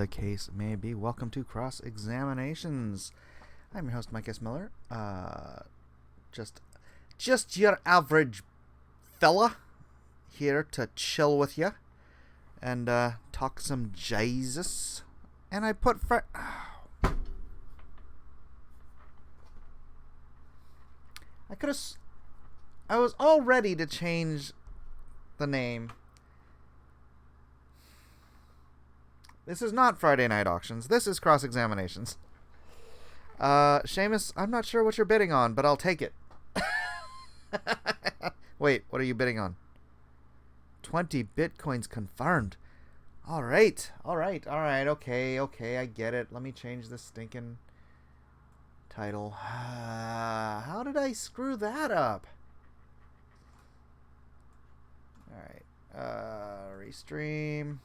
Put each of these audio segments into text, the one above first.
case may be. Welcome to Cross Examinations. I'm your host, Mike S. Miller. Just your average fella here to chill with you and talk some Jesus. And I put I was all ready to change the name. This is not Friday Night Auctions. This is Cross Examinations. Seamus, I'm not sure what you're bidding on, but I'll take it. Wait, what are you bidding on? 20 bitcoins confirmed. All right. Okay, I get it. Let me change this stinking title. How did I screw that up? All right. Restream.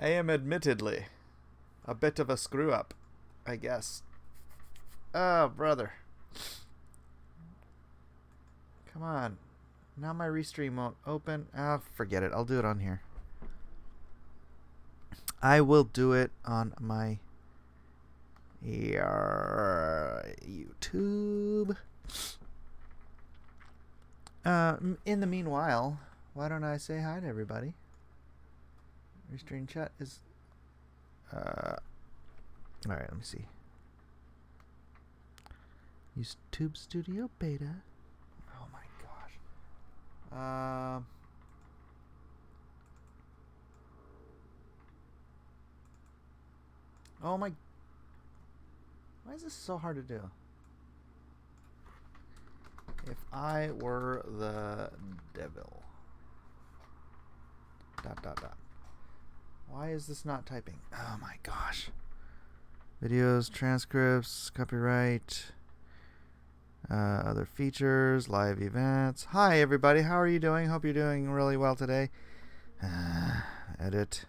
I am admittedly a bit of a screw up, I guess. Oh, brother. Come on. Now my restream won't open. Forget it. I'll do it on here. I will do it on my YouTube. In the meanwhile, why don't I say hi to everybody? Restream chat is... Alright, let me see. YouTube Studio Beta. Oh my gosh. Oh my... Why is this so hard to do? If I were the devil. ... Why is this not typing? Oh my gosh. Videos, transcripts, copyright, other features, live events. Hi everybody, how are you doing? Hope you're doing really well today. Edit.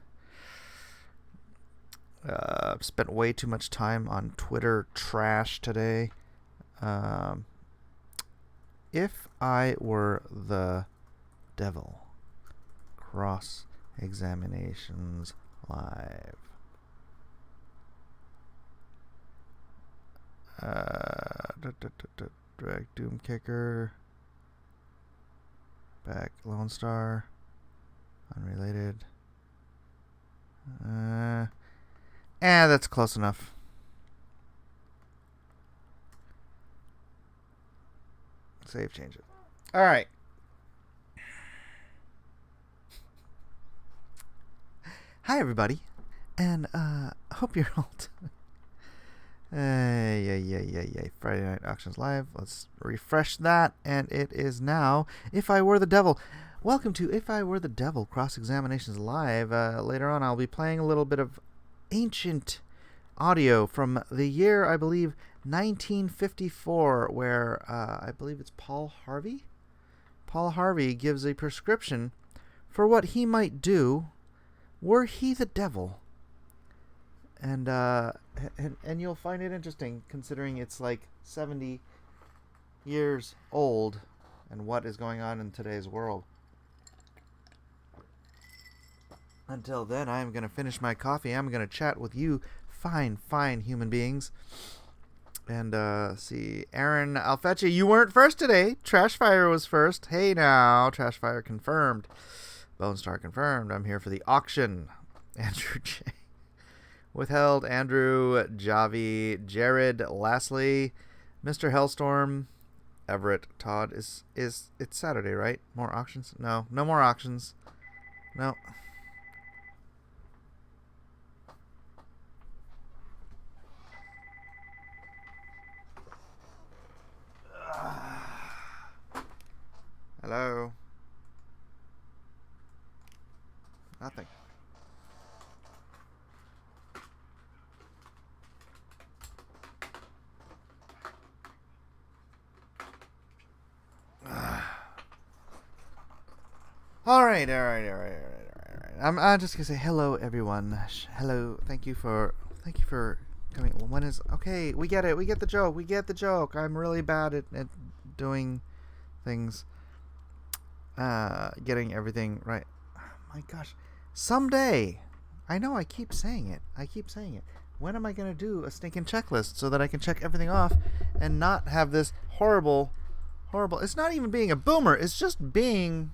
I've spent way too much time on Twitter trash today. If I were the devil. Cross Examinations live. Direct Doom Kicker. Back Lone Star. Unrelated. That's close enough. Save changes. All right. Hi everybody, and hope you're all Friday Night Auctions Live. Let's refresh that, and it is now If I Were the Devil. Welcome to If I Were the Devil Cross Examinations Live. Later on, I'll be playing a little bit of ancient audio from the year, I believe, 1954, where I believe it's Paul Harvey. Paul Harvey gives a prescription for what he might do were he the devil. And you'll find it interesting, considering it's like 70 years old and what is going on in today's world. Until then, I'm going to finish my coffee. I'm going to chat with you fine human beings. And see, Aaron Alfetti, you weren't first today. Trashfire was first. Hey now, Trashfire confirmed. Lone Star confirmed. I'm here for the auction. Andrew J. Withheld. Andrew, Javi, Jared, Lastly, Mr. Hellstorm, Everett, Todd. It's Saturday, right? More auctions? No more auctions. No. Hello. Nothing. All right. I'm just gonna say hello, everyone. Hello. Thank you for coming. When is okay? We get it. We get the joke. We get the joke. I'm really bad at doing things. Getting everything right. Oh my gosh. Someday. I know. I keep saying it. When am I gonna do a stinking checklist so that I can check everything off and not have this horrible. It's not even being a boomer. It's just being.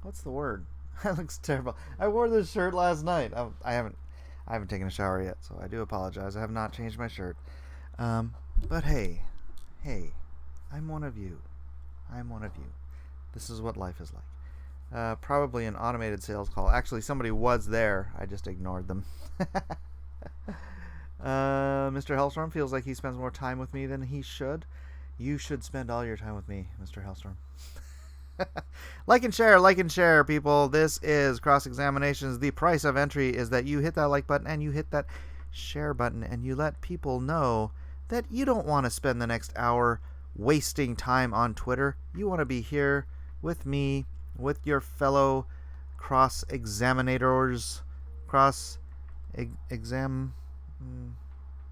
What's the word? That looks terrible. I wore this shirt last night. I haven't taken a shower yet, so I do apologize. I have not changed my shirt. But hey, I'm one of you. This is what life is like. Probably an automated sales call. Actually, somebody was there. I just ignored them. Mr. Hellstorm feels like he spends more time with me than he should. You should spend all your time with me, Mr. Hellstorm. Like and share, people. This is Cross Examinations. The price of entry is that you hit that like button and you hit that share button and you let people know that you don't want to spend the next hour wasting time on Twitter. You want to be here with me, with your fellow cross examinators,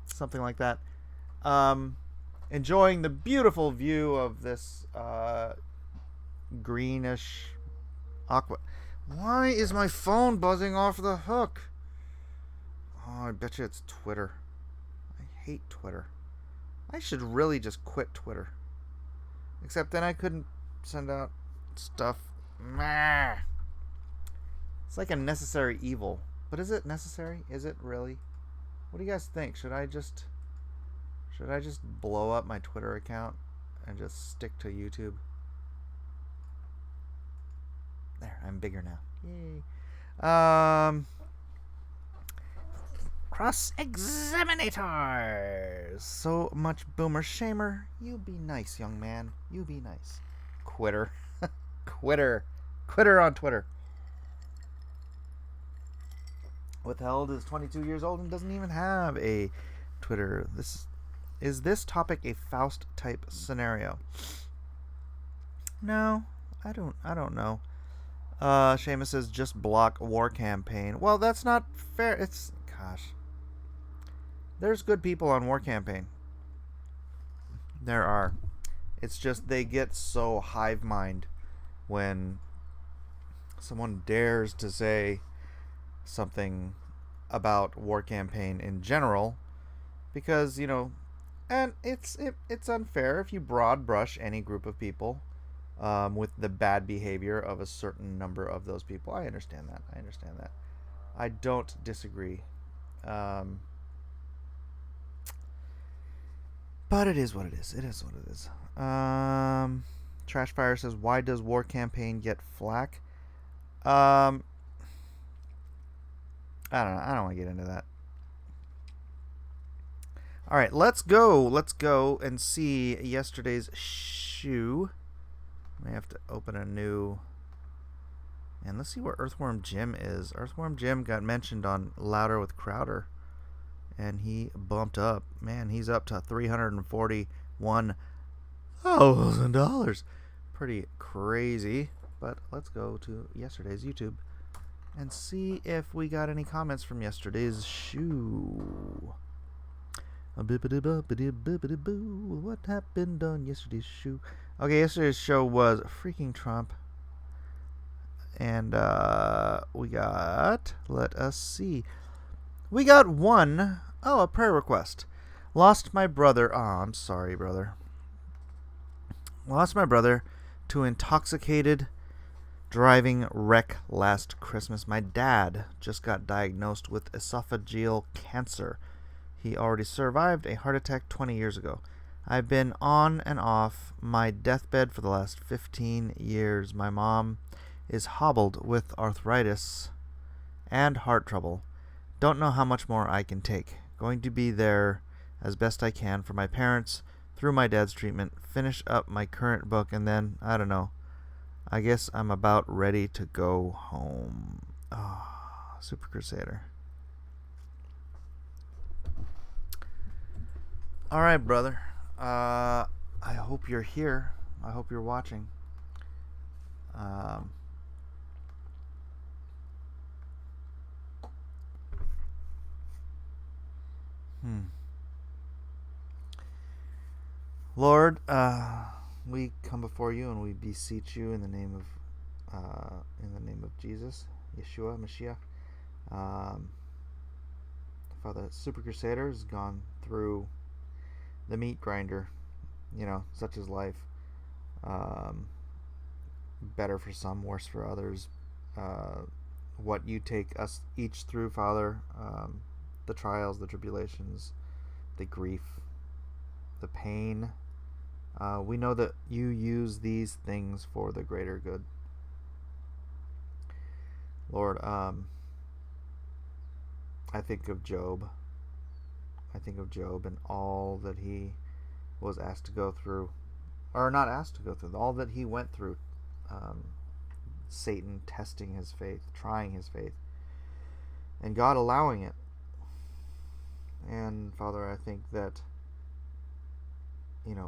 something like that. Enjoying the beautiful view of this greenish aqua. Why is my phone buzzing off the hook? Oh, I bet you it's Twitter. I hate Twitter. I should really just quit Twitter. Except then I couldn't send out stuff. Meh. It's like a necessary evil. But is it necessary? Is it really? What do you guys think? Should I just blow up my Twitter account and just stick to YouTube? There, I'm bigger now. Yay. Cross Examinators. So much boomer shamer. You be nice, young man. You be nice. Quitter. Quitter on Twitter. Withheld is 22 years old and doesn't even have a Twitter. Is this topic a Faust type scenario? No, I don't know. Seamus says just block war campaign. Well, that's not fair. Gosh. There's good people on war campaign. There are. It's just they get so hive mind when someone dares to say something about war campaign in general, because and it's unfair if you broad brush any group of people with the bad behavior of a certain number of those people. I understand that. I don't disagree. But it is what it is. Trashfire says, why does war campaign get flack? I don't know. I don't want to get into that. All right, let's go and see yesterday's shoe. I have to open a new. And let's see where Earthworm Jim is. Earthworm Jim got mentioned on Louder with Crowder, and he bumped up. Man, he's up to $341,000. Pretty crazy. But let's go to yesterday's YouTube and see if we got any comments from yesterday's shoe. What happened on yesterday's shoe? Okay, yesterday's show was freaking Trump. And we got, let us see. We got one, a prayer request. Lost my brother. Oh, I'm sorry, brother. Lost my brother to intoxicated driving wreck last Christmas. My dad just got diagnosed with esophageal cancer. He already survived a heart attack 20 years ago. I've been on and off my deathbed for the last 15 years. My mom is hobbled with arthritis and heart trouble. Don't know how much more I can take. Going to be there as best I can for my parents through my dad's treatment, finish up my current book, and then, I don't know, I guess I'm about ready to go home. Oh, Super Crusader. All right, brother. I hope you're here. I hope you're watching. Lord, we come before you and we beseech you in the name of Jesus, Yeshua, Mashiach. Father, Super Crusader has gone through the meat grinder, such as life. Better for some, worse for others. What you take us each through, Father, the trials, the tribulations, the grief, the pain. We know that you use these things for the greater good. Lord, I think of Job. I think of Job and all that he was asked to go through, or not asked to go through, all that he went through. Satan testing his faith, trying his faith, and God allowing it. And Father, I think that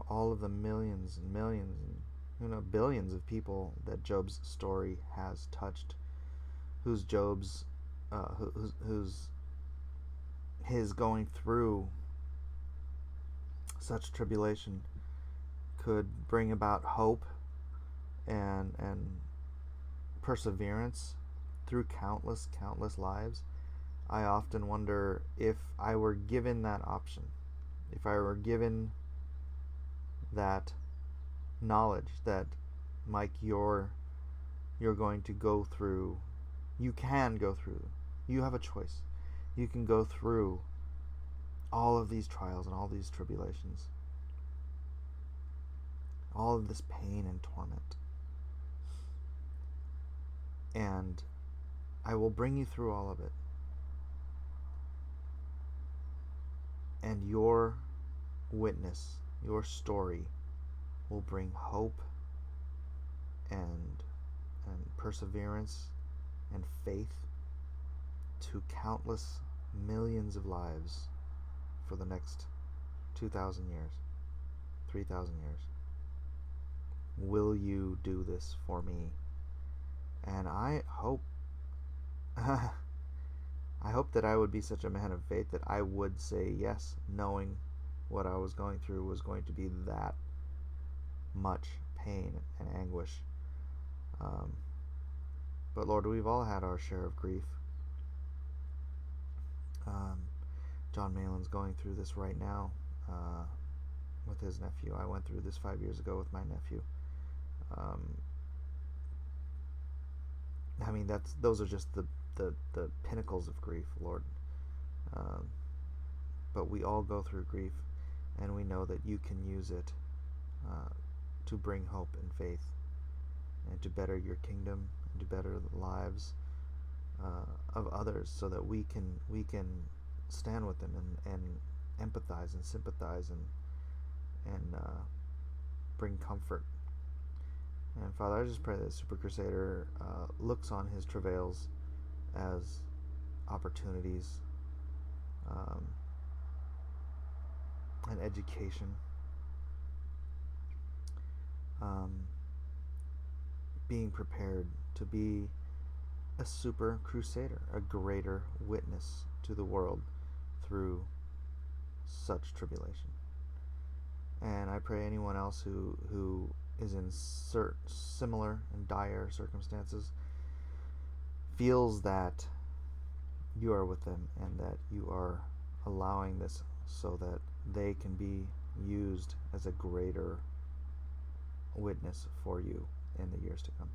all of the millions and millions and billions of people that Job's story has touched, whose his going through such tribulation could bring about hope and perseverance through countless lives. I often wonder if I were given that option, if I were given that knowledge that, Mike, you're going to go through, you can go through, you have a choice, you can go through all of these trials and all these tribulations, all of this pain and torment, and I will bring you through all of it. And your witness, your story, will bring hope and perseverance and faith to countless millions of lives for the next 2,000 years, 3,000 years. Will you do this for me? And I hope that I would be such a man of faith that I would say yes, knowing what I was going through was going to be that much pain and anguish. But Lord, we've all had our share of grief. John Malin's going through this right now with his nephew. I went through this 5 years ago with my nephew. Those are just the pinnacles of grief, Lord. But we all go through grief, and we know that you can use it to bring hope and faith, and to better your kingdom, and to better the lives of others, so that we can stand with them and empathize and sympathize and bring comfort. And Father, I just pray that Super Crusader looks on his travails as opportunities and education, being prepared to be a Super Crusader, a greater witness to the world through such tribulation. And I pray anyone else who is in similar and dire circumstances feels that you are with them and that you are allowing this so that they can be used as a greater witness for you in the years to come.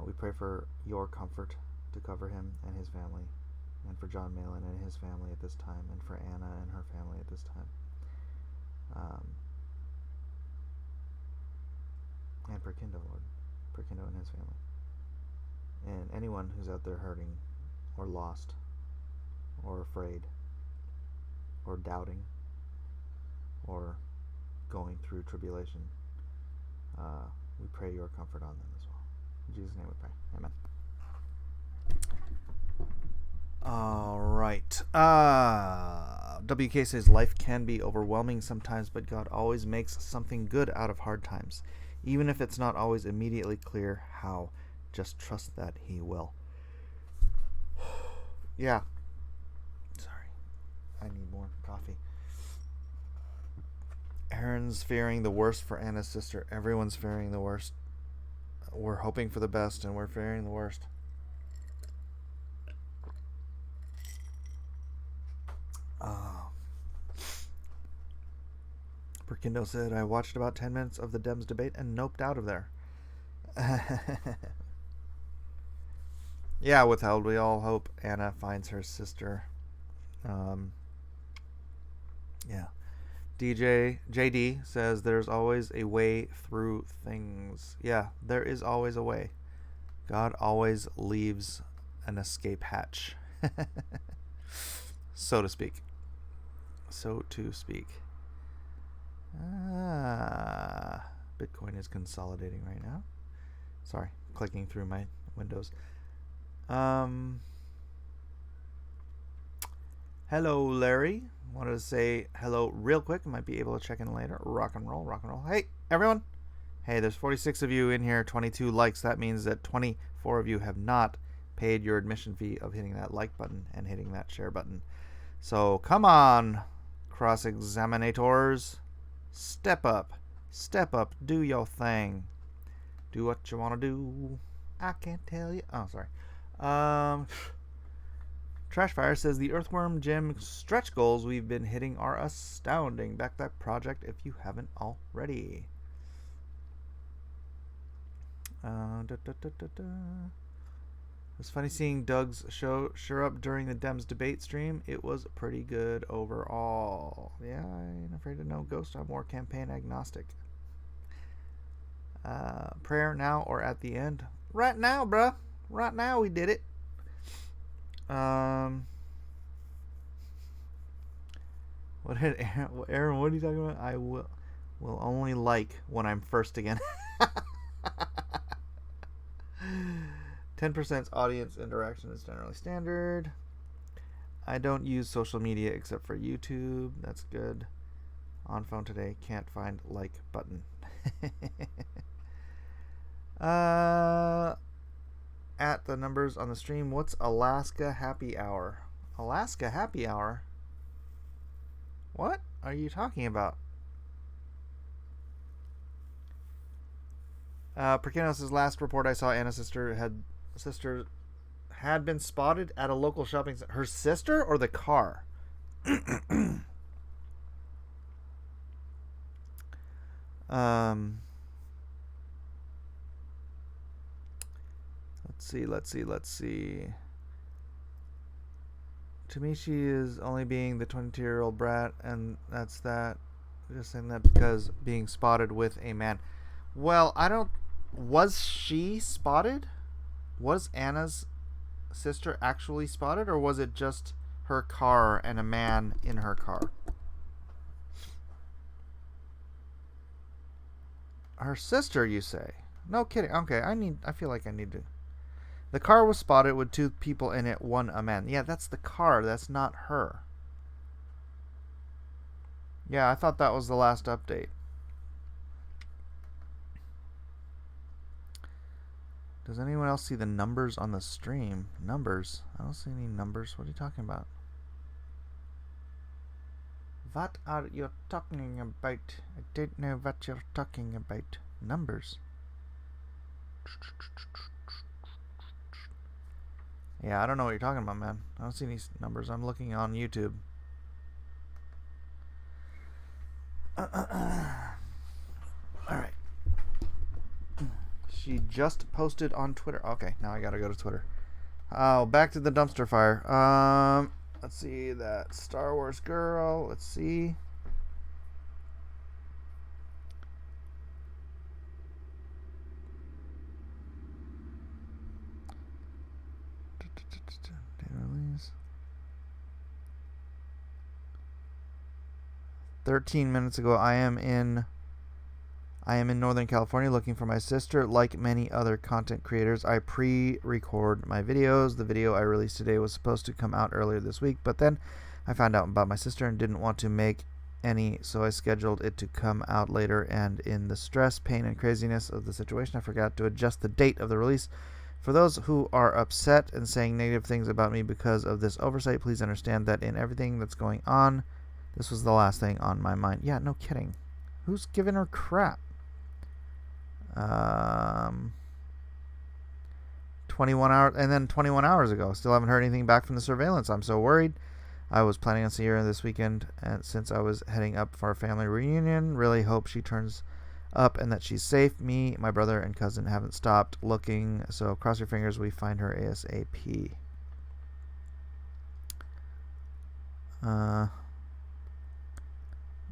We pray for your comfort to cover him and his family, and for John Malin and his family at this time, and for Anna and her family at this time. And for Kendo, Lord, for Kendo and his family. And anyone who's out there hurting, or lost, or afraid, or doubting, or going through tribulation, we pray your comfort on them as well. In Jesus' name we pray. Amen. All right. WK says, life can be overwhelming sometimes, but God always makes something good out of hard times. Even if it's not always immediately clear how, just trust that he will. Yeah. Sorry. I need more coffee. Aaron's fearing the worst for Anna's sister. Everyone's fearing the worst. We're hoping for the best, and we're fearing the worst. Perkindo said, I watched about 10 minutes of the Dems debate and noped out of there. Yeah, withheld. We all hope Anna finds her sister. Yeah. JD says there's always a way through things. Yeah, there is always a way. God always leaves an escape hatch. So to speak. Bitcoin is consolidating right now. Sorry, clicking through my windows. Hello, Larry. Wanted to say hello real quick. Might be able to check in later. Rock and roll. Hey, everyone. Hey, there's 46 of you in here, 22 likes. That means that 24 of you have not paid your admission fee of hitting that like button and hitting that share button. So come on, cross-examinators. Step up, do your thing. Do what you want to do. I can't tell you. Oh, sorry. Trashfire says the Earthworm Gym stretch goals we've been hitting are astounding. Back that project if you haven't already. It's funny seeing Doug's show sure up during the Dems debate stream. It was pretty good overall. Yeah, I ain't afraid of no ghost. I'm more campaign agnostic. Prayer now or at the end? Right now, bruh. Right now we did it. What did Aaron? What are you talking about? I will only like when I'm first again. 10% audience interaction is generally standard. I don't use social media except for YouTube. That's good. On phone today, can't find like button. At the numbers on the stream, what's Alaska Happy Hour? Alaska Happy Hour? What are you talking about? Perkinos' last report I saw, Anna's sister had been spotted at a local shopping center. Her sister or the car? Let's see. To me, she is only being the 22-year-old brat, and that's that. Just saying that because being spotted with a man. Well, I don't... Was she spotted? Was Anna's sister actually spotted, or was it just her car and a man in her car? Her sister, you say? No kidding. Okay, I feel like I need to... The car was spotted with 2 people in it, 1 a man. Yeah, that's the car. That's not her. Yeah, I thought that was the last update. Does anyone else see the numbers on the stream? Numbers? I don't see any numbers. What are you talking about? What are you talking about? I don't know what you're talking about. Numbers. Yeah, I don't know what you're talking about, man. I don't see any numbers. I'm looking on YouTube. Alright. She just posted on Twitter. Okay, now I gotta go to Twitter. Oh, back to the dumpster fire. Let's see that Star Wars girl. Let's see. Release. 13 minutes ago, I am in Northern California looking for my sister. Like many other content creators, I pre-record my videos. The video I released today was supposed to come out earlier this week, but then I found out about my sister and didn't want to make any, so I scheduled it to come out later, and in the stress, pain, and craziness of the situation, I forgot to adjust the date of the release. For those who are upset and saying negative things about me because of this oversight, please understand that in everything that's going on, this was the last thing on my mind. Yeah, no kidding. Who's giving her crap? 21 hours, and then 21 hours ago, still haven't heard anything back from the surveillance. I'm so worried. I was planning on seeing her this weekend, and since I was heading up for a family reunion, really hope she turns up and that she's safe. Me, my brother, and cousin haven't stopped looking, so cross your fingers we find her ASAP.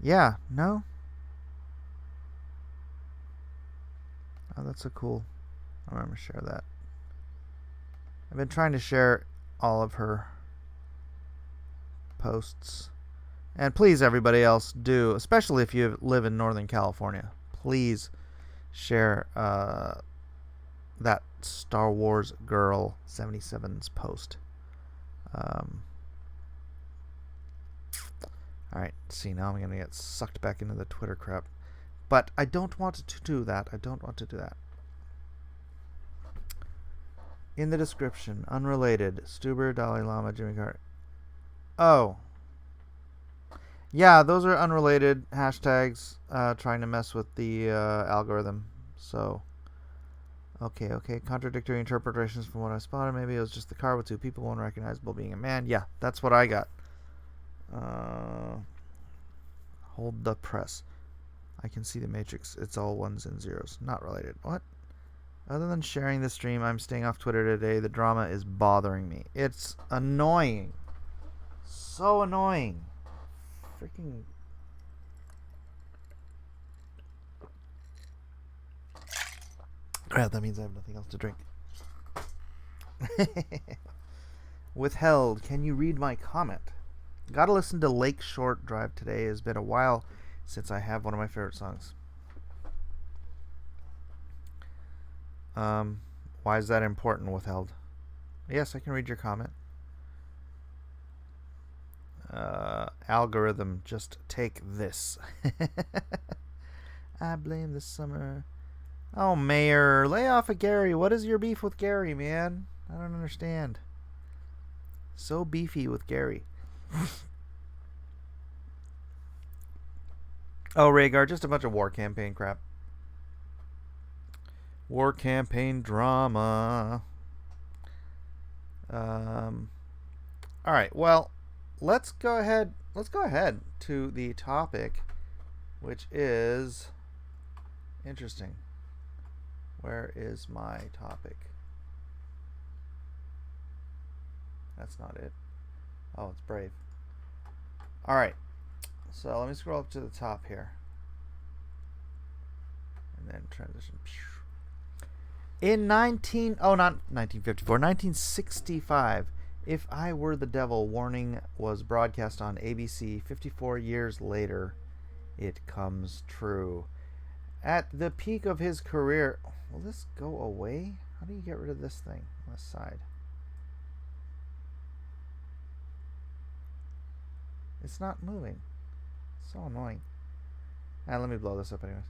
Yeah, no? Oh, that's so cool. I remember share that. I've been trying to share all of her posts. And please, everybody else, do, especially if you live in Northern California, please share that Star Wars Girl 77's post. Alright, see, now I'm going to get sucked back into the Twitter crap. But I don't want to do that. In the description, unrelated, Stuber, Dalai Lama, Jimmy Carter. Oh. Yeah, those are unrelated hashtags trying to mess with the algorithm. So, okay. Contradictory interpretations from what I spotted. Maybe it was just the car with two people, unrecognizable being a man. Yeah, that's what I got. Hold the press. I can see the matrix. It's all ones and zeros. Not related. What? Other than sharing the stream, I'm staying off Twitter today. The drama is bothering me. It's annoying. So annoying. Freaking... Crap, that means I have nothing else to drink. Withheld. Can you read my comment? Gotta listen to Lake Short Drive today. It's been a while since I have one of my favorite songs. Why is that important, Withheld? Yes, I can read your comment. Algorithm, just take this. I blame the summer. Oh, Mayor, lay off of Gary. What is your beef with Gary, man? I don't understand. So beefy with Gary. Oh, Rhaegar, just a bunch of war campaign crap. War campaign drama. Alright, well, let's go ahead to the topic, which is interesting. Where is my topic? That's not it. Oh, it's Brave. Alright, so let me scroll up to the top here. And then transition. In 1965, If I Were the Devil warning was broadcast on ABC. 54 years later, it comes true. At the peak of his career... Will this go away? How do you get rid of this thing on the side? It's not moving. It's so annoying. And let me blow this up anyways.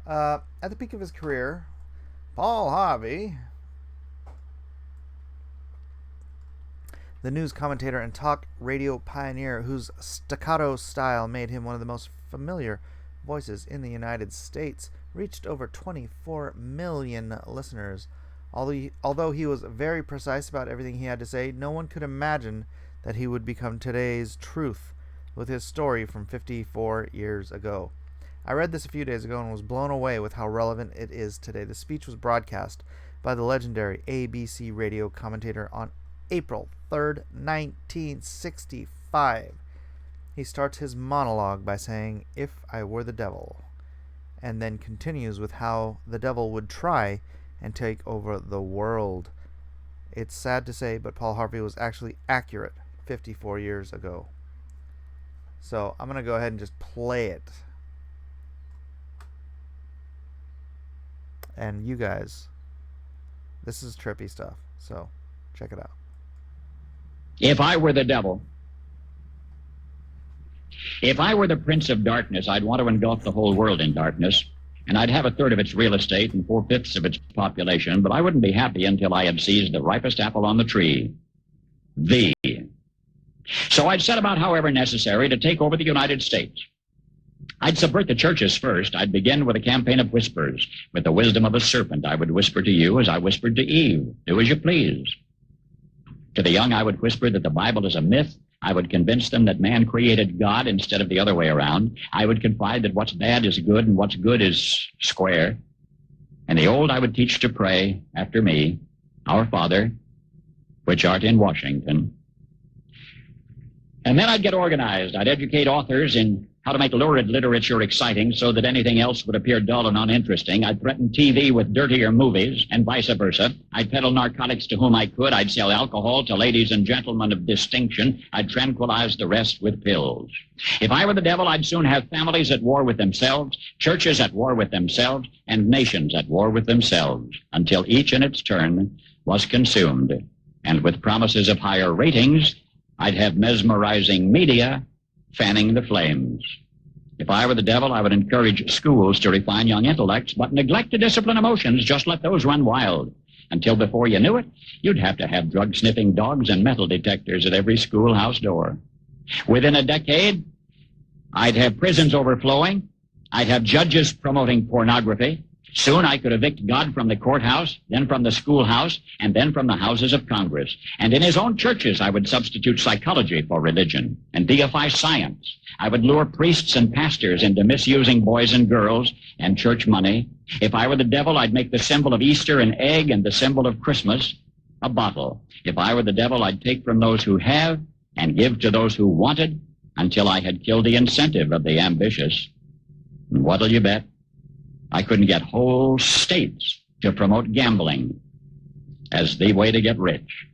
At the peak of his career, Paul Harvey, the news commentator and talk radio pioneer whose staccato style made him one of the most familiar voices in the United States, reached over 24 million listeners. Although he was very precise about everything he had to say, no one could imagine that he would become today's truth with his story from 54 years ago. I read this a few days ago and was blown away with how relevant it is today. The speech was broadcast by the legendary ABC radio commentator on April 3rd, 1965. He starts his monologue by saying, "If I were the devil," and then continues with how the devil would try and take over the world. It's sad to say, but Paul Harvey was actually accurate 54 years ago. So I'm going to go ahead and just play it. And you guys, this is trippy stuff, so check it out. If I were the devil, if I were the prince of darkness, I'd want to engulf the whole world in darkness and I'd have a third of its real estate and 4/5 of its population, but I wouldn't be happy until I had seized the ripest apple on the tree. Thee. So I'd set about, however necessary, to take over the United States. I'd subvert the churches first. I'd begin with a campaign of whispers. With the wisdom of a serpent, I would whisper to you as I whispered to Eve, do as you please. To the young, I would whisper that the Bible is a myth. I would convince them that man created God instead of the other way around. I would confide that what's bad is good and what's good is square. And the old I would teach to pray after me, Our Father, which art in Washington. And then I'd get organized. I'd educate authors in how to make lurid literature exciting so that anything else would appear dull and uninteresting. I'd threaten TV with dirtier movies and vice versa. I'd peddle narcotics to whom I could. I'd sell alcohol to ladies and gentlemen of distinction. I'd tranquilize the rest with pills. If I were the devil, I'd soon have families at war with themselves, churches at war with themselves, and nations at war with themselves, until each in its turn was consumed. And with promises of higher ratings, I'd have mesmerizing media fanning the flames. If I were the devil, I would encourage schools to refine young intellects, but neglect to discipline emotions. Just let those run wild. Until before you knew it, you'd have to have drug-sniffing dogs and metal detectors at every schoolhouse door. Within a decade, I'd have prisons overflowing. I'd have judges promoting pornography. Soon I could evict God from the courthouse, then from the schoolhouse, and then from the houses of Congress. And in his own churches, I would substitute psychology for religion and deify science. I would lure priests and pastors into misusing boys and girls and church money. If I were the devil, I'd make the symbol of Easter an egg and the symbol of Christmas a bottle. If I were the devil, I'd take from those who have and give to those who wanted until I had killed the incentive of the ambitious. And what'll you bet? I couldn't get whole states to promote gambling as the way to get rich.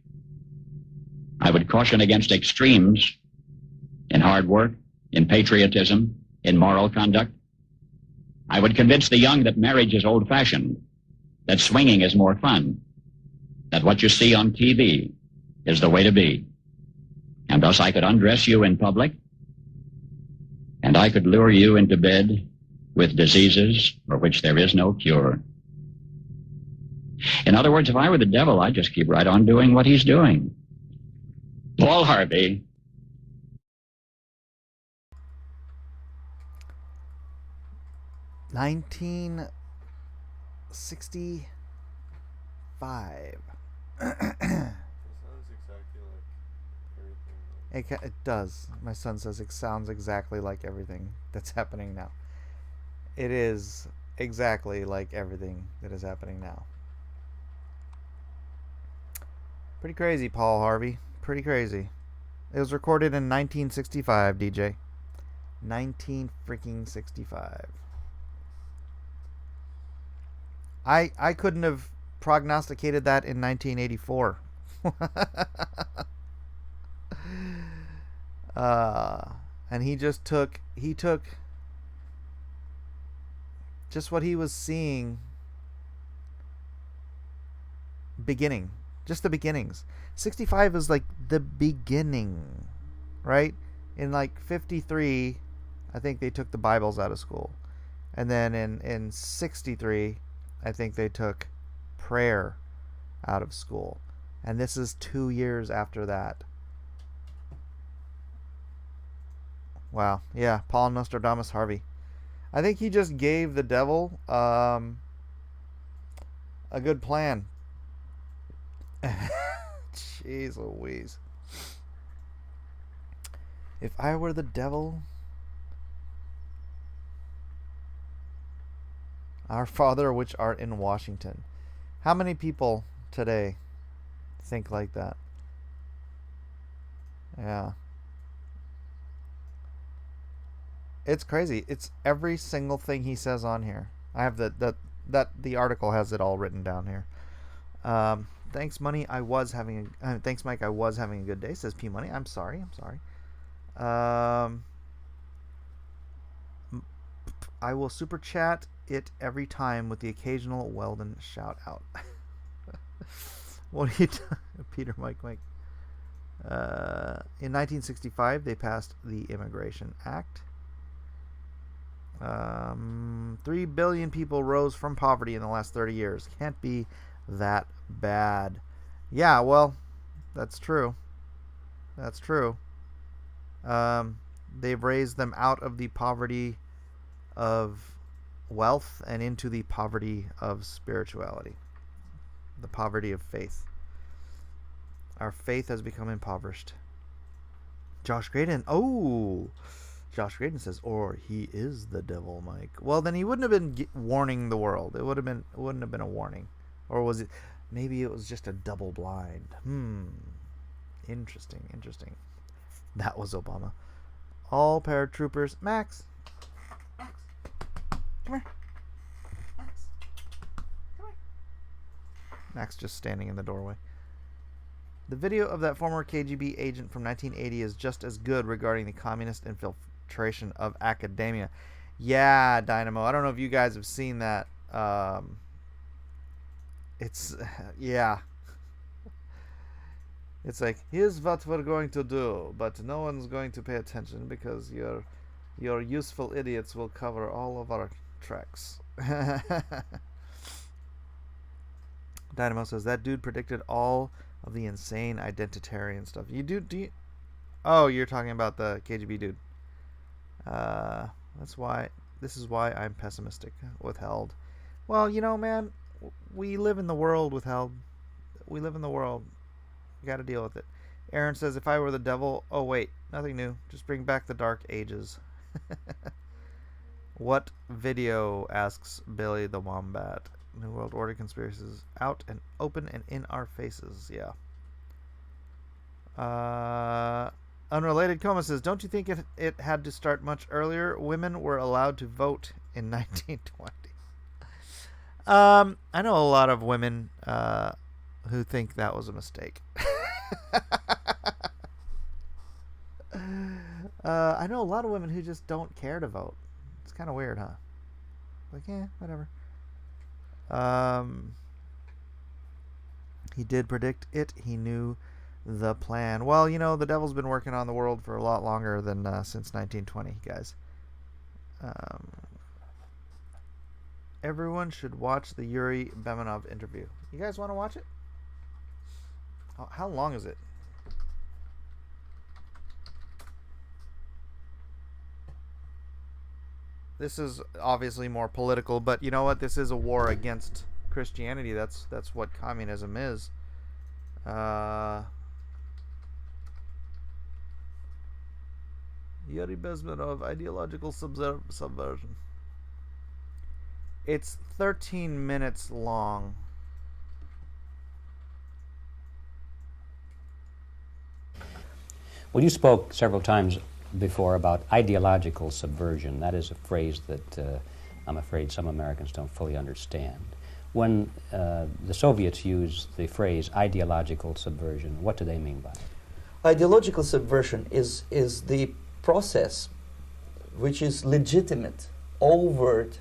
I would caution against extremes in hard work, in patriotism, in moral conduct. I would convince the young that marriage is old-fashioned, that swinging is more fun, that what you see on TV is the way to be. And thus I could undress you in public, and I could lure you into bed with diseases for which there is no cure. In other words, if I were the devil, I'd just keep right on doing what he's doing. Paul Harvey. $1965. It does. My son says it sounds exactly like everything that's happening now. It is exactly like everything that is happening now. Pretty crazy, Paul Harvey. Pretty crazy. It was recorded in 1965, DJ. 1965. I couldn't have prognosticated that in 1984. And he took just what he was seeing, just the beginnings. 65 is like the beginning, right? In like 53, I think they took the Bibles out of school. And then in 63, I think they took prayer out of school. And this is 2 years after that. Wow. Yeah, Paul Nostradamus Harvey. I think he just gave the devil a good plan. Jeez Louise. If I were the devil, Our Father which art in Washington. How many people today think like that? Yeah. It's crazy. It's every single thing he says on here. I have the article has it all written down here. Thanks, Money. Thanks, Mike. I was having a good day. Says P Money. I'm sorry. I will super chat it every time with the occasional Weldon shout out. What do you Peter Mike? In 1965, they passed the Immigration Act. 3 billion people rose from poverty in the last 30 years. Can't be that bad. Yeah, well, that's true. That's true. They've raised them out of the poverty of wealth and into the poverty of spirituality, the poverty of faith. Our faith has become impoverished. Josh Graydon. Oh, Josh Graydon says, or he is the devil, Mike. Well, then he wouldn't have been warning the world. It wouldn't have been a warning, or was it? Maybe it was just a double blind. Interesting. That was Obama. All paratroopers. Max. Come here. Max just standing in the doorway. The video of that former KGB agent from 1980 is just as good regarding the communist infiltration of academia. Yeah, Dynamo. I don't know if you guys have seen that. Yeah. It's like, here's what we're going to do, but no one's going to pay attention because your useful idiots will cover all of our tracks. Dynamo says, that dude predicted all of the insane identitarian stuff. Oh, you're talking about the KGB dude. This is why I'm pessimistic. Withheld. Well, man, we live in the world, Withheld. We live in the world. We got to deal with it. Aaron says, if I were the devil... Oh, wait. Nothing new. Just bring back the Dark Ages. What video, asks Billy the Wombat. New World Order conspiracies out and open and in our faces. Yeah. Unrelated Coma says, don't you think it had to start much earlier? Women were allowed to vote in 1920. I know a lot of women who think that was a mistake. I know a lot of women who just don't care to vote. It's kind of weird, huh? Like, whatever. He did predict it. He knew the plan. Well, the devil's been working on the world for a lot longer than since 1920, guys. Everyone should watch the Yuri Bemenov interview. You guys want to watch it? How long is it? This is obviously more political, but you know what? This is a war against Christianity. That's what communism is. Yuri Bezmenov, ideological subversion. It's 13 minutes long. Well, you spoke several times before about ideological subversion. That is a phrase that I'm afraid some Americans don't fully understand. When the Soviets use the phrase ideological subversion, what do they mean by it? Ideological subversion is the process which is legitimate, overt,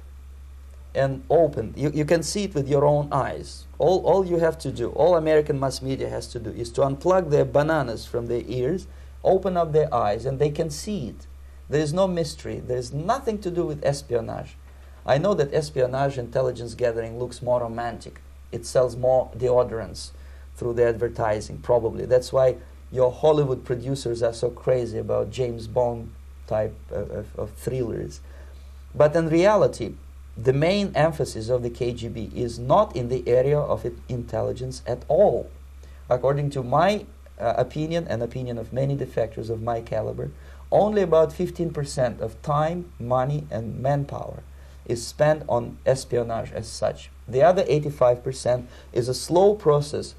and open. You can see it with your own eyes. All you have to do, all American mass media has to do, is to unplug their bananas from their ears, open up their eyes, and they can see it. There is no mystery. There is nothing to do with espionage. I know that espionage intelligence gathering looks more romantic. It sells more deodorants through the advertising, probably. That's why your Hollywood producers are so crazy about James Bond type of thrillers. But in reality, the main emphasis of the KGB is not in the area of intelligence at all. According to my opinion and opinion of many defectors of my caliber, only about 15% of time, money, and manpower is spent on espionage as such. The other 85% is a slow process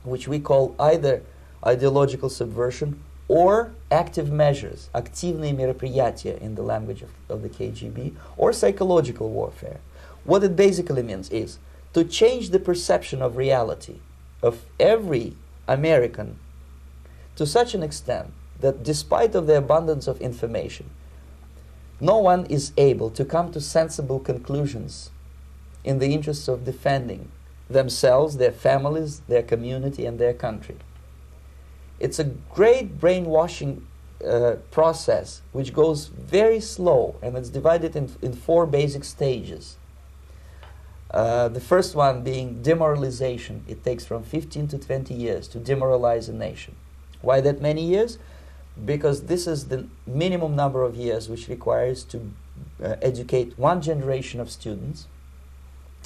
which we call either ideological subversion or active measures, активные мероприятия in the language of the KGB, or psychological warfare. What it basically means is to change the perception of reality of every American to such an extent that despite of the abundance of information, no one is able to come to sensible conclusions in the interests of defending themselves, their families, their community, and their country. It's a great brainwashing process which goes very slow, and it's divided in 4 basic stages. The first one being demoralization. It takes from 15 to 20 years to demoralize a nation. Why that many years? Because this is the minimum number of years which requires to educate one generation of students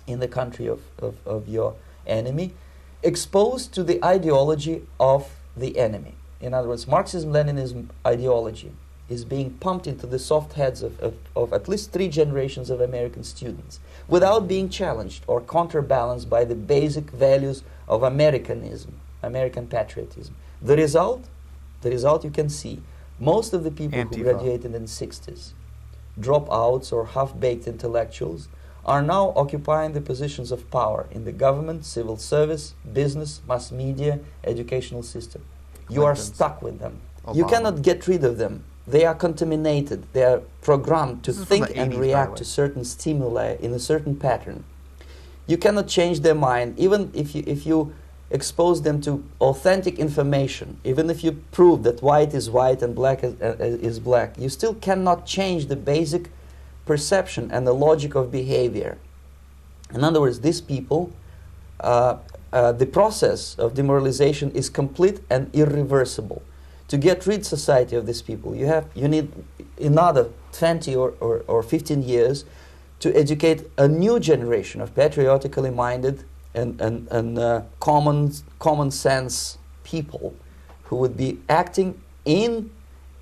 in the country of your enemy, exposed to the ideology of the enemy. In other words, Marxism-Leninism ideology is being pumped into the soft heads of at least 3 generations of American students without being challenged or counterbalanced by the basic values of Americanism, American patriotism. The result you can see. Most of the people Antifa. who graduated in the 60s, dropouts or half-baked intellectuals, are now occupying the positions of power in the government, civil service, business, mass media, educational system. You are Clintons. stuck with them. Obama. You cannot get rid of them. They are contaminated. They are programmed to This is from think the and 80s, by the react way. to certain stimuli in a certain pattern. You cannot change their mind, even if you expose them to authentic information, even if you prove that white is white and black is black. You still cannot change the basic perception and the logic of behavior. In other words, these people, the process of demoralization is complete and irreversible. To get rid society of these people, you need another 20 or 15 years to educate a new generation of patriotically minded and common sense people who would be acting in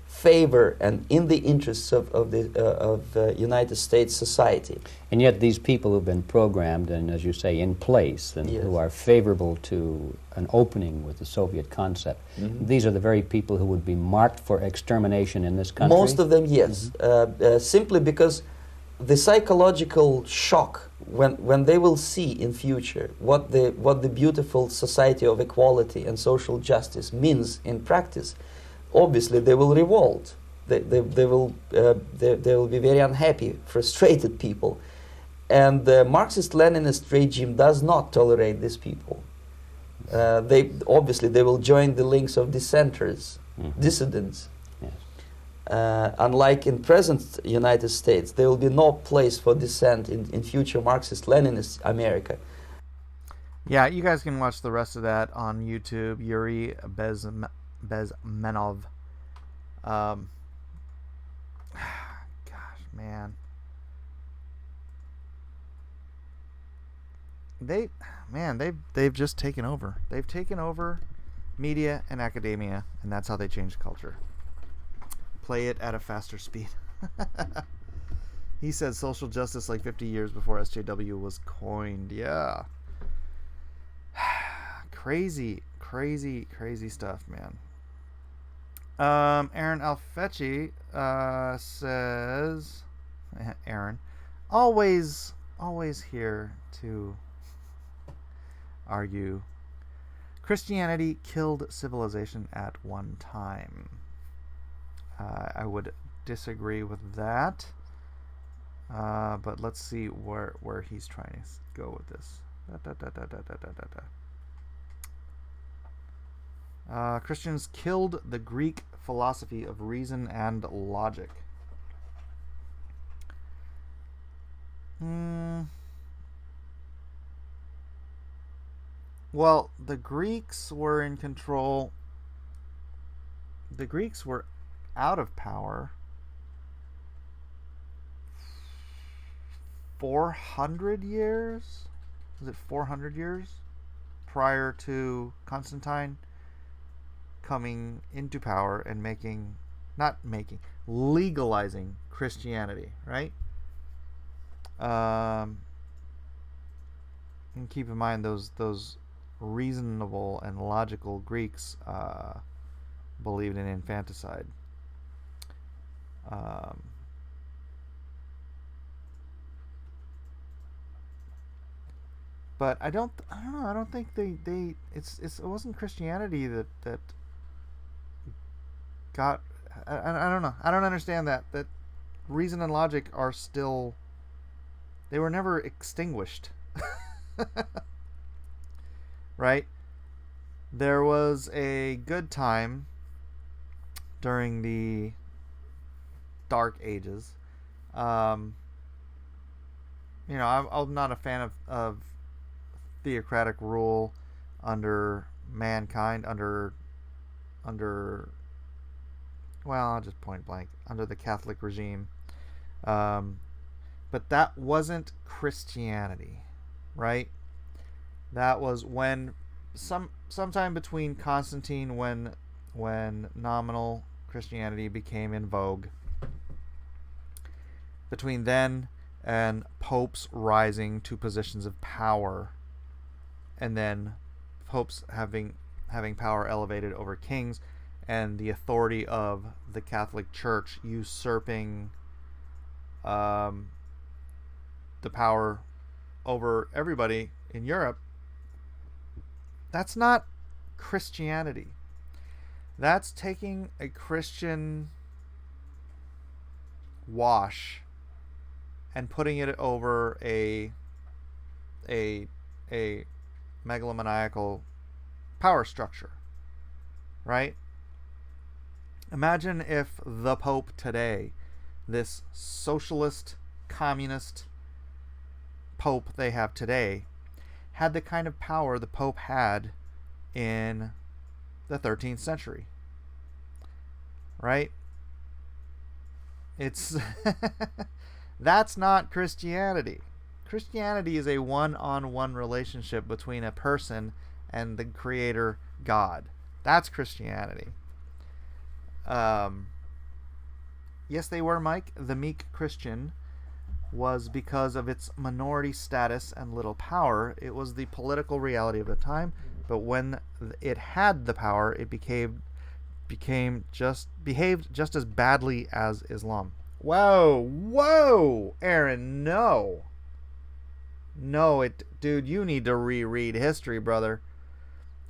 favor and in the interests of the United States society. And yet these people who've been programmed and, as you say, in place and Yes. who are favorable to an opening with the Soviet concept, these are the very people who would be marked for extermination in this country? Most of them, yes. Simply because the psychological shock when they will see in future what the beautiful society of equality and social justice means in practice, obviously they will revolt. They will be very unhappy, frustrated people, and the Marxist-Leninist regime does not tolerate these people. They will join the links of dissenters, dissidents. Yes. Unlike in present United States, there will be no place for dissent in future Marxist-Leninist America. Yeah, you guys can watch the rest of that on YouTube. Yuri Bezmenov. Gosh, man. They've just taken over. They've taken over media and academia, and that's how they change culture. Play it at a faster speed. He said social justice like 50 years before SJW was coined. Yeah. Crazy stuff, man. Aaron Alfecci says, Aaron, always here to argue Christianity killed civilization at one time. I would disagree with that, but let's see where he's trying to go with this. Christians killed the Greek philosophy of reason and logic. Well, the Greeks were in control. The Greeks were out of power 400 years? Was it 400 years? Prior to Constantine coming into power and legalizing Christianity, right? And keep in mind those reasonable and logical Greeks believed in infanticide. But I don't know. I don't think it wasn't Christianity that got. I don't know. I don't understand that reason and logic are still. They were never extinguished. Right? There was a good time during the Dark Ages. I'm not a fan of theocratic rule under mankind, under well, I'll just point blank, under the Catholic regime. But that wasn't Christianity, right? That was when sometime between Constantine, when nominal Christianity became in vogue. Between then and popes rising to positions of power, and then popes having power elevated over kings, and the authority of the Catholic Church usurping the power over everybody in Europe. That's not Christianity. That's taking a Christian wash and putting it over a megalomaniacal power structure, right? Imagine if the Pope today, this socialist, communist Pope they have today, had the kind of power the Pope had in the 13th century, right? It's that's not Christianity. Christianity is a one-on-one relationship between a person and the Creator God. That's Christianity. Yes, they were, Mike. The meek Christian was because of its minority status and little power. It was the political reality of the time. But when it had the power, it behaved just as badly as Islam. Whoa, Aaron, no, dude, you need to reread history, brother.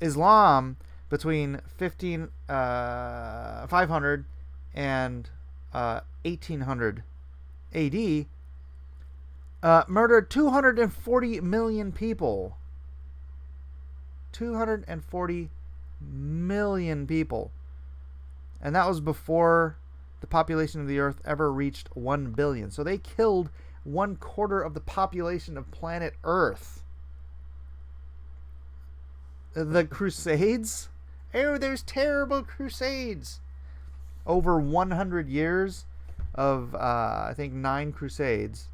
Islam between 500 and 1800 AD murdered 240 million people. 240 million people. And that was before the population of the earth ever reached 1 billion. So they killed 1/4 of the population of planet Earth. The Crusades? Oh, there's terrible crusades. Over 100 years of, I think, 9 crusades.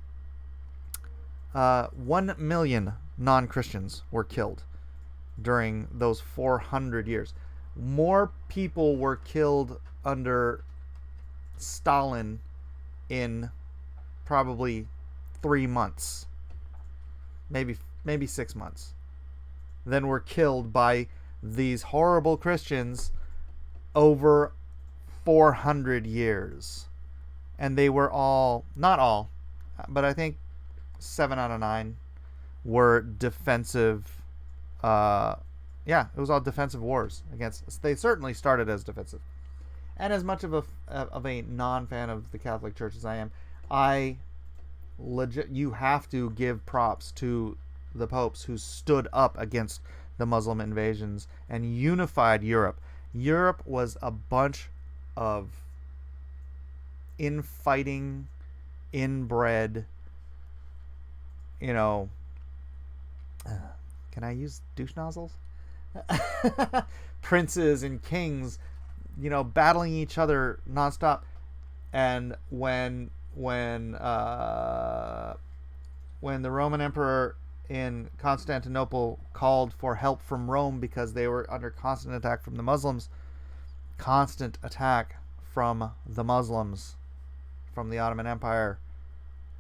1 million non-Christians were killed during those 400 years. More people were killed under Stalin in probably 3 months, maybe 6 months, than were killed by these horrible Christians over 400 years. And they were all, not all, but I think 7 out of 9 were defensive. It was all defensive wars against. They certainly started as defensive. And as much of a non-fan of the Catholic Church as I am, you have to give props to the popes who stood up against the Muslim invasions and unified Europe. Europe was a bunch of infighting, inbred, can I use douche nozzles? Princes and kings, battling each other nonstop. And when the Roman Emperor in Constantinople called for help from Rome because they were under constant attack from the Muslims, from the Ottoman Empire,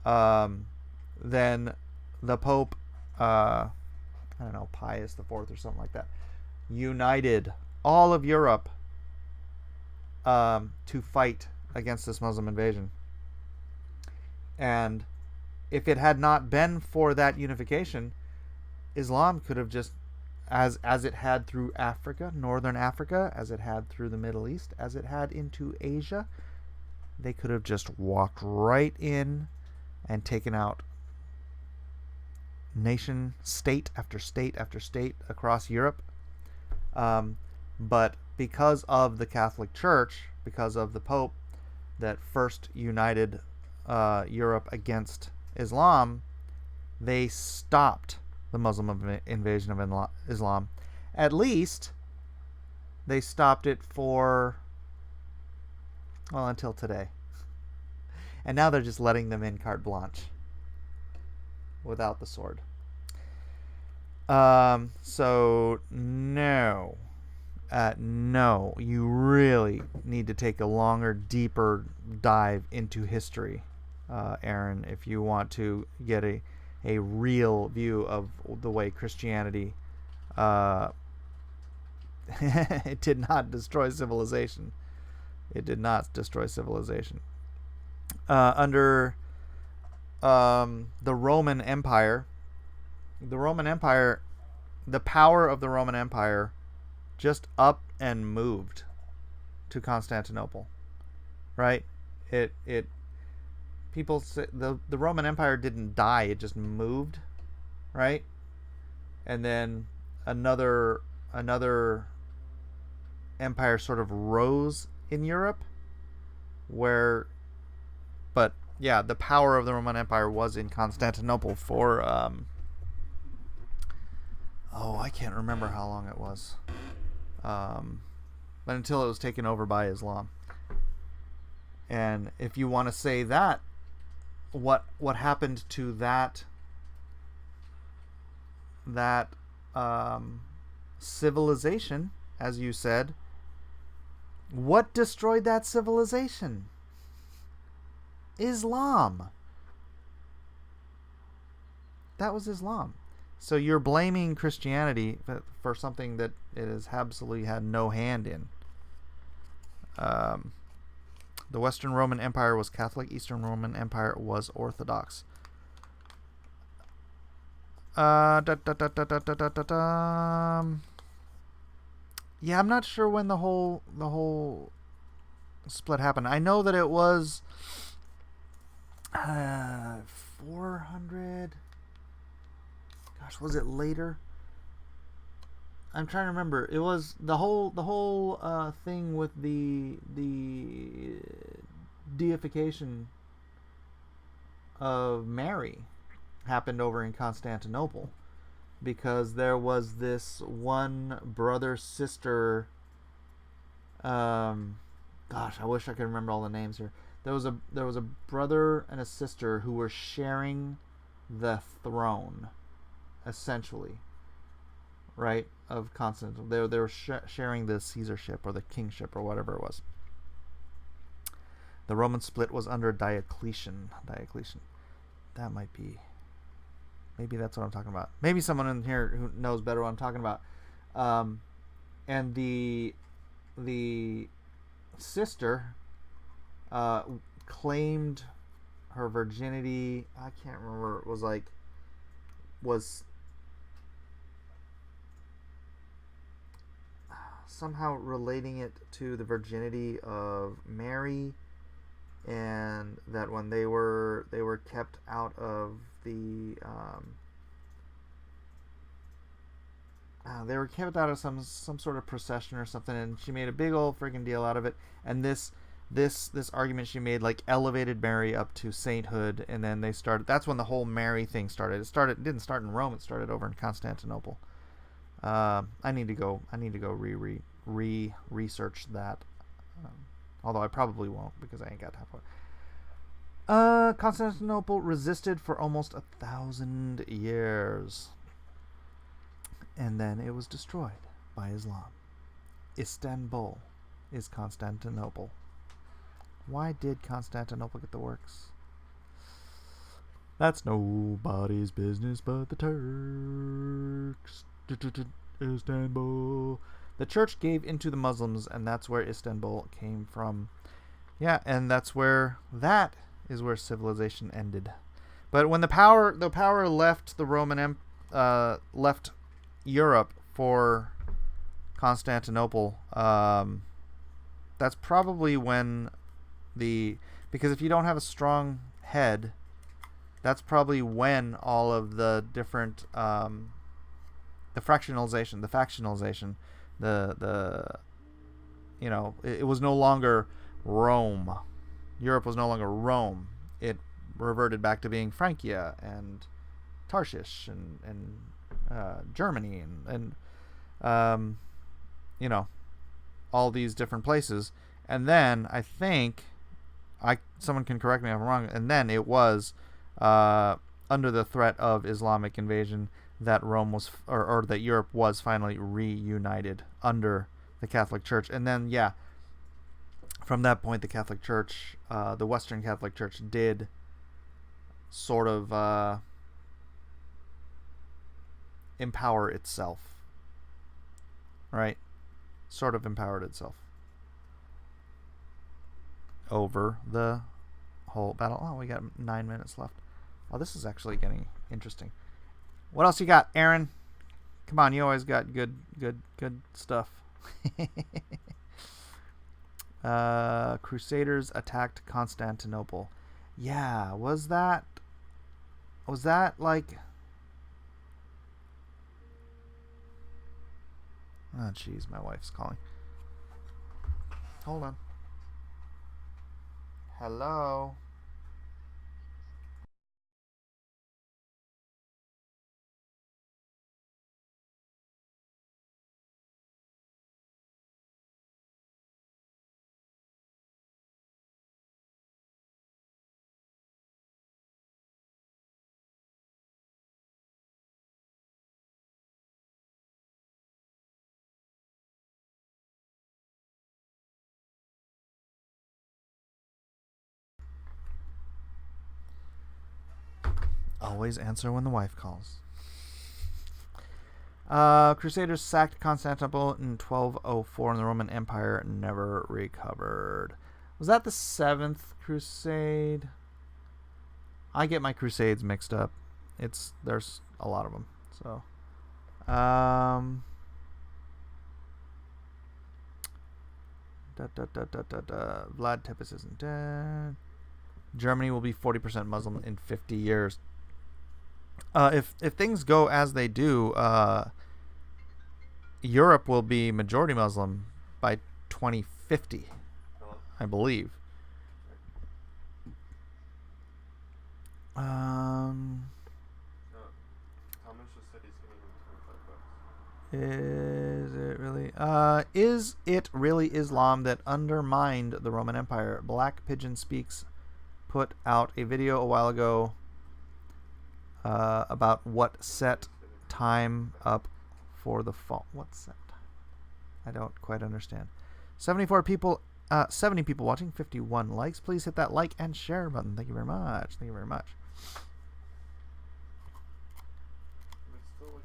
then the Pope, Pius IV or something like that, united all of Europe to fight against this Muslim invasion. And if it had not been for that unification, Islam could have just, as it had through Africa, northern Africa, as it had through the Middle East, as it had into Asia, they could have just walked right in and taken out nation, state after state after state across Europe. But because of the Catholic Church, because of the Pope that first united Europe against Islam, they stopped the Muslim invasion of Islam. At least they stopped it for, well, until today. And now they're just letting them in carte blanche without the sword. So no, you really need to take a longer, deeper dive into history, Aaron, if you want to get a real view of the way Christianity it did not destroy civilization. It did not destroy civilization. Under the Roman Empire, the power of the Roman Empire just up and moved to Constantinople, right? It people say the Roman Empire didn't die, it just moved, right? And then another empire sort of rose in Europe, but yeah, the power of the Roman Empire was in Constantinople for I can't remember how long it was, but until it was taken over by Islam. And if you want to say that, what happened to that civilization, as you said, what destroyed that civilization? Islam. That was Islam. So you're blaming Christianity for something that it has absolutely had no hand in. The Western Roman Empire was Catholic. Eastern Roman Empire was Orthodox. Yeah, I'm not sure when the whole split happened. I know that it was 400. Gosh, was it later? I'm trying to remember. It was the whole thing with the deification of Mary happened over in Constantinople, because there was this one brother sister. Gosh, I wish I could remember all the names here. There was a brother and a sister who were sharing the throne, essentially, right, of Constantinople. They were sharing the Caesarship or the kingship or whatever it was. The Roman split was under Diocletian. That might be. Maybe that's what I'm talking about. Maybe someone in here who knows better what I'm talking about. And the sister claimed her virginity. I can't remember. It was somehow relating it to the virginity of Mary, and that when they were kept out of the they were kept out of some sort of procession or something, and she made a big old freaking deal out of it. And this argument she made elevated Mary up to sainthood, and then they started. That's when the whole Mary thing started. It didn't start in Rome. It started over in Constantinople. I need to go research that. Although I probably won't, because I ain't got time for it. Constantinople resisted for almost 1,000 years. And then it was destroyed by Islam. Istanbul is Constantinople. Why did Constantinople get the works? That's nobody's business but the Turks. Istanbul. The church gave into the Muslims, and that's where Istanbul came from. Yeah, and that is where civilization ended. But when the power left the Roman left Europe for Constantinople, that's probably when because if you don't have a strong head, that's probably when all of the different the factionalization, the it was no longer Rome. Europe was no longer Rome. It reverted back to being Francia and Tarshish and Germany and all these different places. And then I think someone can correct me if I'm wrong. And then it was under the threat of Islamic invasion that Rome was, or that Europe was finally reunited under the Catholic Church. And then from that point, the Catholic Church, the Western Catholic Church, did sort of empower itself, right? Sort of empowered itself over the whole battle. Oh, we got 9 minutes left. Oh, this is actually getting interesting. What else you got, Aaron? Come on, you always got good stuff. Crusaders attacked Constantinople. Yeah, was that like... Oh, jeez, my wife's calling. Hold on. Hello? Always answer when the wife calls. Crusaders sacked Constantinople in 1204 and the Roman Empire never recovered. Was that the 7th Crusade? I get my crusades mixed up. There's a lot of them. So, Vlad Tepes isn't dead. Germany will be 40% Muslim in 50 years. If things go as they do, Europe will be majority Muslim by 2050, I believe. How much said he's giving him $25? Is it really Islam that undermined the Roman Empire? Black Pigeon Speaks put out a video a while ago about what set time up for the fall. What's that? I don't quite understand. 70 people watching, 51 likes. Please hit that like and share button. Thank you very much. Thank you very much.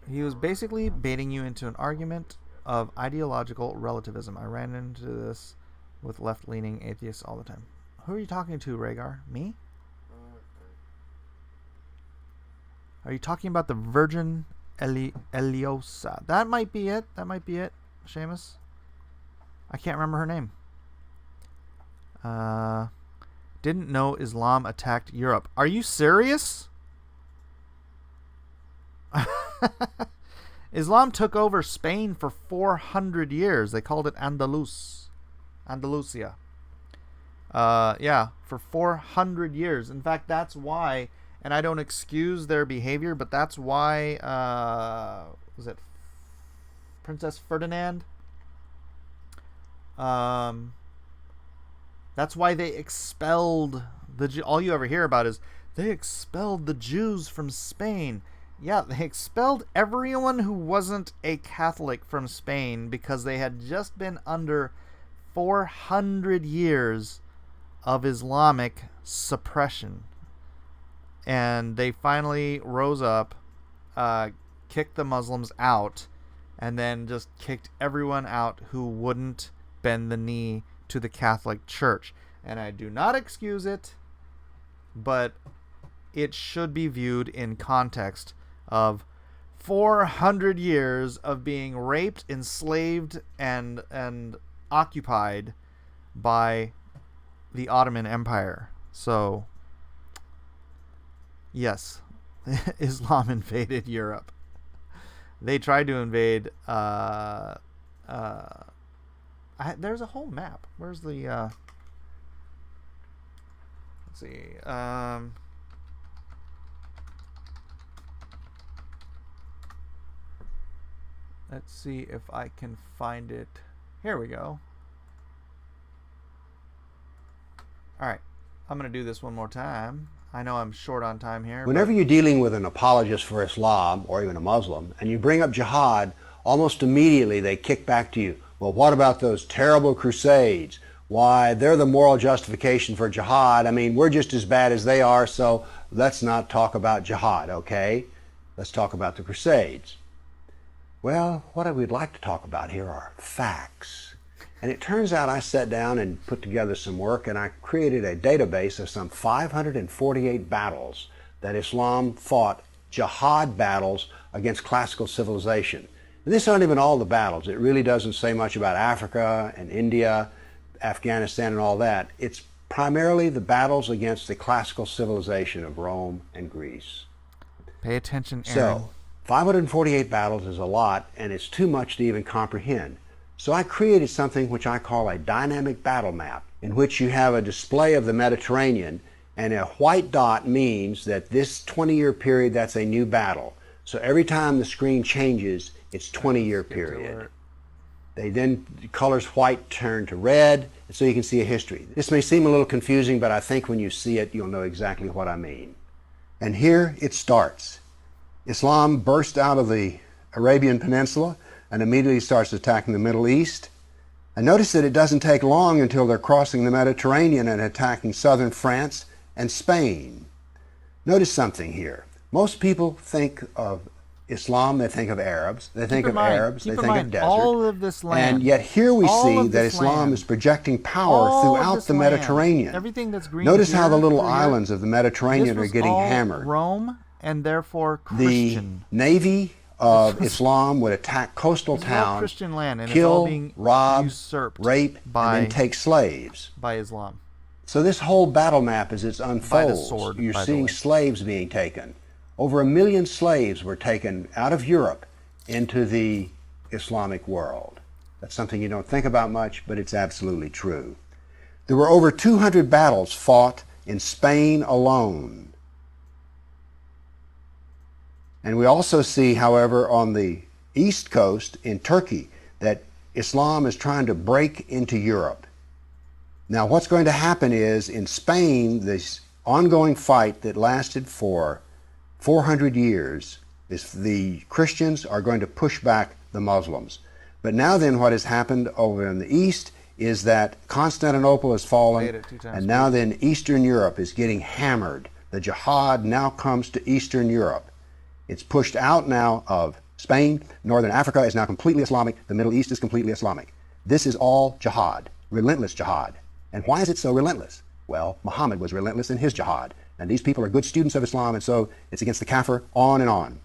He was basically baiting you into an argument of ideological relativism. I ran into this with left-leaning atheists all the time. Who are you talking to, Rhaegar? Me? Are you talking about the Virgin Eliosa? That might be it. Seamus. I can't remember her name. Didn't know Islam attacked Europe. Are you serious? Islam took over Spain for 400 years. They called it Andalusia. For 400 years. In fact, that's why, and I don't excuse their behavior, but that's why, was it Princess Ferdinand? That's why they expelled all you ever hear about is they expelled the Jews from Spain. Yeah, they expelled everyone who wasn't a Catholic from Spain because they had just been under 400 years of Islamic suppression. And they finally rose up, kicked the Muslims out, and then just kicked everyone out who wouldn't bend the knee to the Catholic Church. And I do not excuse it, but it should be viewed in context of 400 years of being raped, enslaved, and occupied by the Ottoman Empire. So, yes, Islam invaded Europe. They tried to invade. I There's a whole map. Where's the? Let's see. Let's see if I can find it. Here we go. All right, I'm gonna do this one more time. I know I'm short on time here. Whenever you're dealing with an apologist for Islam or even a Muslim and you bring up jihad, almost immediately they kick back to you, well, what about those terrible crusades? Why, they're the moral justification for jihad. I mean, we're just as bad as they are, so let's not talk about jihad, okay? Let's talk about the crusades. Well, what I would like to talk about here are facts. And it turns out I sat down and put together some work, and I created a database of some 548 battles that Islam fought, jihad battles against classical civilization. And these aren't even all the battles. It really doesn't say much about Africa and India, Afghanistan and all that. It's primarily the battles against the classical civilization of Rome and Greece. Pay attention, Aaron. So, 548 battles is a lot, and it's too much to even comprehend. So I created something which I call a dynamic battle map, in which you have a display of the Mediterranean, and a white dot means that this 20-year period, that's a new battle. So every time the screen changes, it's 20-year period. They then, the colors white turn to red, and so you can see a history. This may seem a little confusing, but I think when you see it, you'll know exactly what I mean. And here it starts. Islam burst out of the Arabian Peninsula and immediately starts attacking the Middle East. And notice that it doesn't take long until they're crossing the Mediterranean and attacking southern France and Spain. Notice something here. Most people think of Islam, they think of Arabs, they think of Arabs, they think of desert. All of this land. And yet here we see that Islam is projecting power throughout the Mediterranean. Everything that's green. Notice how the little islands of the Mediterranean are getting hammered. Rome and therefore Christian. The navy of Islam would attack coastal towns, Christian land, and kill, it's all being rob, usurped rape, by, and then take slaves. By Islam. So this whole battle map, as it unfolds, sword, you're by the seeing way. slaves being taken. Over 1 million slaves were taken out of Europe into the Islamic world. That's something you don't think about much, but it's absolutely true. There were over 200 battles fought in Spain alone. And we also see, however, on the east coast in Turkey, that Islam is trying to break into Europe. Now, what's going to happen is, in Spain, this ongoing fight that lasted for 400 years, is the Christians are going to push back the Muslims. But now then, what has happened over in the east is that Constantinople has fallen, and now then Eastern Europe is getting hammered. The jihad now comes to Eastern Europe. It's pushed out now of Spain. Northern Africa is now completely Islamic. The Middle East is completely Islamic. This is all jihad, relentless jihad. And why is it so relentless? Well, Muhammad was relentless in his jihad. And these people are good students of Islam, and so it's against the kafir, on and on.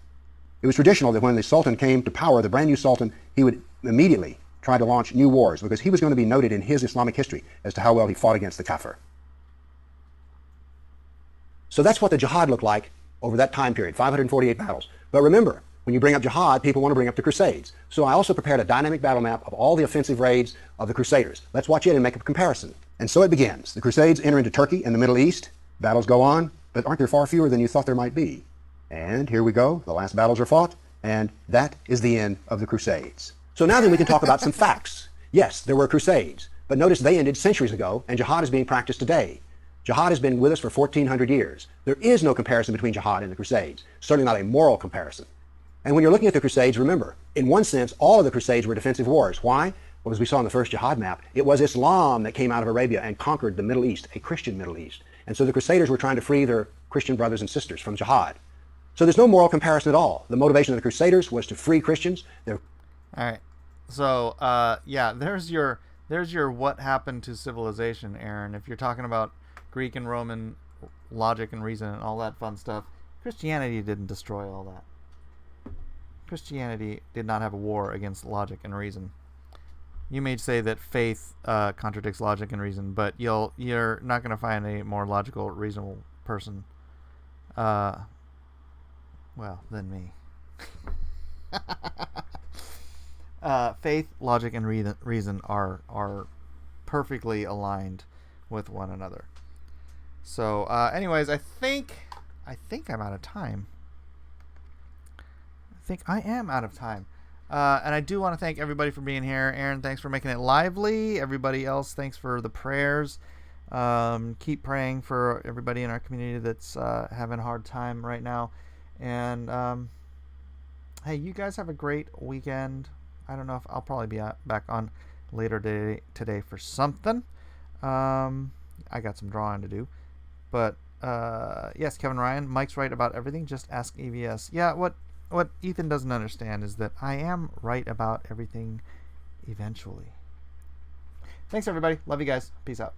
It was traditional that when the Sultan came to power, the brand new Sultan, he would immediately try to launch new wars because he was going to be noted in his Islamic history as to how well he fought against the kafir. So that's what the jihad looked like over that time period, 548 battles. But remember, when you bring up jihad, people want to bring up the Crusades. So I also prepared a dynamic battle map of all the offensive raids of the Crusaders. Let's watch it and make a comparison. And so it begins. The Crusades enter into Turkey and the Middle East. Battles go on, but aren't there far fewer than you thought there might be? And here we go. The last battles are fought, and that is the end of the Crusades. So now then we can talk about some facts. Yes, there were Crusades, but notice they ended centuries ago, and jihad is being practiced today. Jihad has been with us for 1,400 years. There is no comparison between jihad and the Crusades, certainly not a moral comparison. And when you're looking at the Crusades, remember, in one sense, all of the Crusades were defensive wars. Why? Well, as we saw in the first jihad map, it was Islam that came out of Arabia and conquered the Middle East, a Christian Middle East. And so the Crusaders were trying to free their Christian brothers and sisters from jihad. So there's no moral comparison at all. The motivation of the Crusaders was to free Christians. All right. So, yeah, there's your what happened to civilization, Aaron. If you're talking about Greek and Roman logic and reason and all that fun stuff, Christianity didn't destroy all that. Christianity did not have a war against logic and reason. You may say that faith contradicts logic and reason, but you're not going to find a more logical, reasonable person, well, than me. Faith, logic, and reason are perfectly aligned with one another. So, anyways, I think I'm out of time. I think I am out of time. And I do want to thank everybody for being here. Aaron, thanks for making it lively. Everybody else, thanks for the prayers. Keep praying for everybody in our community that's having a hard time right now. And hey, you guys have a great weekend. I don't know if I'll probably be back on later today for something. I got some drawing to do. But yes, Kevin Ryan, Mike's right about everything. Just ask EVS. Yeah, what Ethan doesn't understand is that I am right about everything eventually. Thanks, everybody. Love you guys. Peace out.